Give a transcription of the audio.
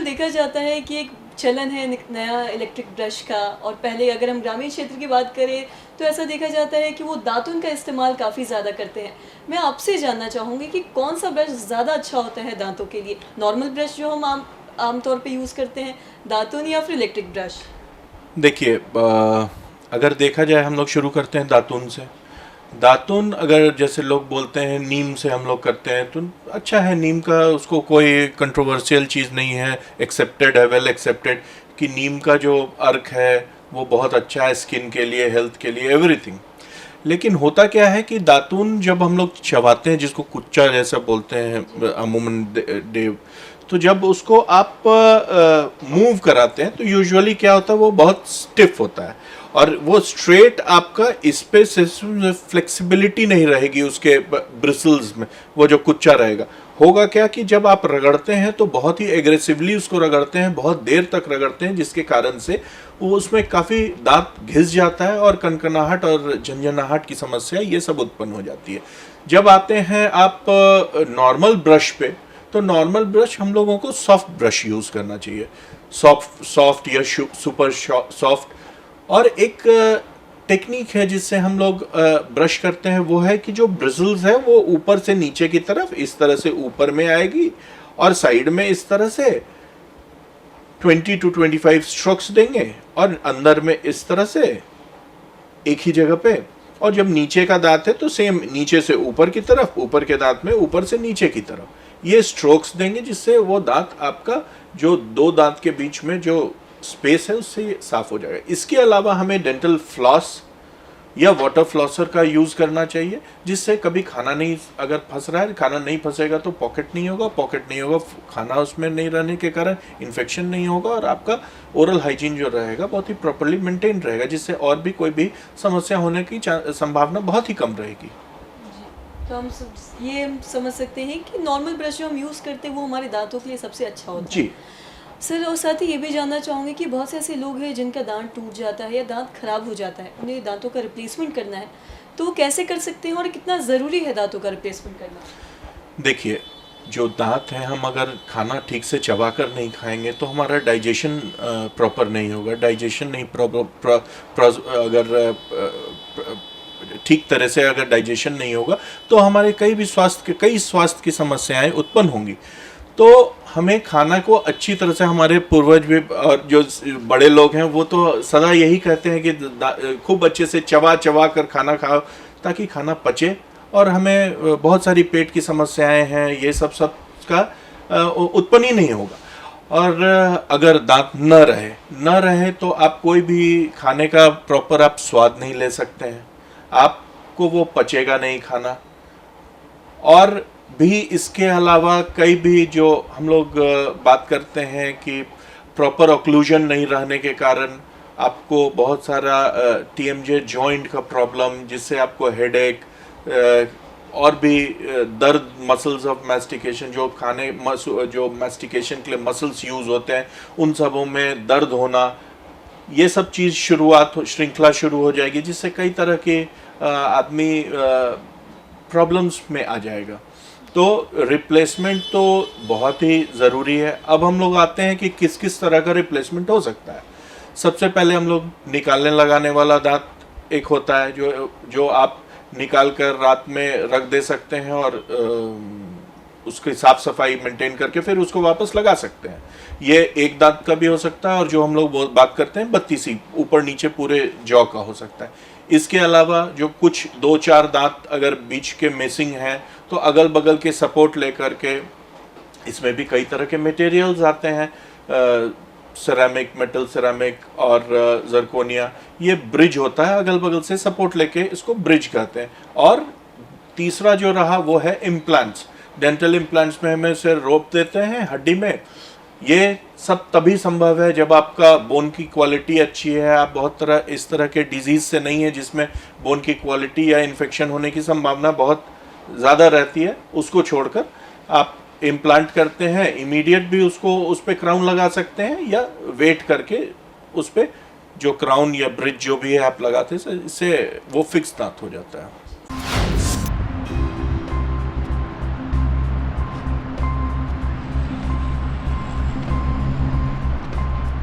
आजकल देखा जाता है कि एक चलन है नया इलेक्ट्रिक ब्रश का, और पहले अगर हम ग्रामीण क्षेत्र की बात करें तो ऐसा देखा जाता है कि वो दातुन का इस्तेमाल काफ़ी ज़्यादा करते हैं। मैं आपसे जानना चाहूँगी कि कौन सा ब्रश ज़्यादा अच्छा होता है दांतों के लिए? नॉर्मल ब्रश जो हम आमतौर पे यूज़ करते हैं, दातुन, या फिर इलेक्ट्रिक ब्रश? देखिए, अगर देखा जाए हम लोग शुरू करते हैं दातुन से। दातुन अगर जैसे लोग बोलते हैं नीम से हम लोग करते हैं तो अच्छा है, नीम का उसको कोई कंट्रोवर्शियल चीज़ नहीं है, एक्सेप्टेड है, वेल एक्सेप्टेड कि नीम का जो अर्क है वो बहुत अच्छा है स्किन के लिए, हेल्थ के लिए, एवरीथिंग। लेकिन होता क्या है कि दातून जब हम लोग चबाते हैं, जिसको कुच्चा जैसा बोलते हैं अमूमन देव, तो जब उसको आप मूव कराते हैं तो यूजुअली क्या होता है, वो बहुत स्टिफ होता है और वो स्ट्रेट आपका इस पे फ्लेक्सिबिलिटी नहीं रहेगी उसके ब्रिसल्स में, वो जो कुच्चा रहेगा। होगा क्या कि जब आप रगड़ते हैं तो बहुत ही एग्रेसिवली उसको रगड़ते हैं, बहुत देर तक रगड़ते हैं, जिसके कारण से वो उसमें काफ़ी दांत घिस जाता है और कनकनाहट और झंझनाहट की समस्या ये सब उत्पन्न हो जाती है। जब आते हैं आप नॉर्मल ब्रश पे, तो नॉर्मल ब्रश हम लोगों को सॉफ्ट ब्रश यूज़ करना चाहिए, सॉफ्ट या सुपर सॉफ्ट। और एक टेक्निक है जिससे हम लोग ब्रश करते हैं, वो है कि जो ब्रिजल्स है वो ऊपर से नीचे की तरफ इस तरह से ऊपर में आएगी और साइड में इस तरह से 20 to 25 स्ट्रोक्स देंगे और अंदर में इस तरह से एक ही जगह पे। और जब नीचे का दांत है तो सेम नीचे से ऊपर की तरफ, ऊपर के दांत में ऊपर से नीचे की तरफ ये स्ट्रोक्स देंगे, जिससे वो दांत आपका जो दो दांत के बीच में जो स्पेस है उससे साफ हो जाएगा। इसके अलावा हमें डेंटल फ्लॉस या वाटर फ्लॉसर का यूज़ करना चाहिए, जिससे कभी खाना नहीं, अगर फंस रहा है, खाना नहीं फंसेगा तो पॉकेट नहीं होगा, पॉकेट नहीं होगा, खाना उसमें नहीं रहने के कारण इन्फेक्शन नहीं होगा और आपका ओरल हाइजीन जो रहेगा बहुत ही प्रॉपरली मेंटेन रहेगा, जिससे और भी कोई भी समस्या होने की संभावना बहुत ही कम रहेगी। तो हम ये समझ सकते हैं कि नॉर्मल ब्रश जो हम यूज़ करते हैं वो हमारे दांतों के लिए सबसे अच्छा होता है। जी सर, और साथ ही ये भी जानना चाहूँगी कि बहुत से ऐसे लोग हैं जिनका दांत टूट जाता है या दांत खराब हो जाता है, उन्हें दांतों का रिप्लेसमेंट करना है, तो वो कैसे कर सकते हैं और कितना ज़रूरी है दांतों का रिप्लेसमेंट करना? देखिए, जो दांत है, हम अगर खाना ठीक से चबा कर नहीं खाएंगे तो हमारा डाइजेशन प्रॉपर नहीं होगा। डाइजेशन नहीं अगर ठीक तरह से अगर डाइजेशन नहीं होगा तो हमारे कई स्वास्थ्य की समस्याएं उत्पन्न होंगी। तो हमें खाना को अच्छी तरह से, हमारे पूर्वज भी और जो बड़े लोग हैं वो तो सदा यही कहते हैं कि खूब अच्छे से चबा चबा कर खाना खाओ ताकि खाना पचे और हमें बहुत सारी पेट की समस्याएं हैं, ये सब का उत्पन्न ही नहीं होगा। और अगर दांत न रहे तो आप कोई भी खाने का प्रॉपर आप स्वाद नहीं ले सकते हैं, आपको वो पचेगा नहीं खाना। और भी इसके अलावा कई भी जो हम लोग बात करते हैं कि प्रॉपर ऑक्लूजन नहीं रहने के कारण आपको बहुत सारा TMJ जॉइंट का प्रॉब्लम, जिससे आपको हेडेक और भी दर्द, मसल्स ऑफ मैस्टिकेशन, जो मैस्टिकेशन के लिए मसल्स यूज़ होते हैं उन सबों में दर्द होना, ये सब चीज़ श्रृंखला शुरू हो जाएगी, जिससे कई तरह के आदमी प्रॉब्लम्स में आ जाएगा। तो रिप्लेसमेंट तो बहुत ही ज़रूरी है। अब हम लोग आते हैं कि किस किस तरह का रिप्लेसमेंट हो सकता है। सबसे पहले हम लोग निकालने लगाने वाला दांत एक होता है जो आप निकाल कर रात में रख दे सकते हैं और उसकी साफ सफाई मेंटेन करके फिर उसको वापस लगा सकते हैं। ये एक दांत का भी हो सकता है और जो हम लोग बात करते हैं 32 ऊपर नीचे पूरे जॉ का हो सकता है। इसके अलावा जो कुछ 2-4 दांत अगर बीच के मिसिंग हैं तो अगल बगल के सपोर्ट लेकर के, इसमें भी कई तरह के मटेरियल्स आते हैं, सेरामिक, मेटल सेरामिक और जर्कोनिया, ये ब्रिज होता है, अगल बगल से सपोर्ट लेके इसको ब्रिज कहते हैं। और तीसरा जो रहा वो है इम्प्लांट्स। डेंटल इम्प्लांट्स में हमें से रोप देते हैं हड्डी में। ये सब तभी संभव है जब आपका बोन की क्वालिटी अच्छी है, आप बहुत इस तरह के डिजीज़ से नहीं है जिसमें बोन की क्वालिटी या इन्फेक्शन होने की संभावना बहुत ज़्यादा रहती है। उसको छोड़कर आप इम्प्लांट करते हैं, इमीडिएट भी उसको उस पर क्राउन लगा सकते हैं या वेट करके उस पर जो क्राउन या ब्रिज जो भी है आप लगाते हैं, इससे वो फिक्स दांत हो जाता है।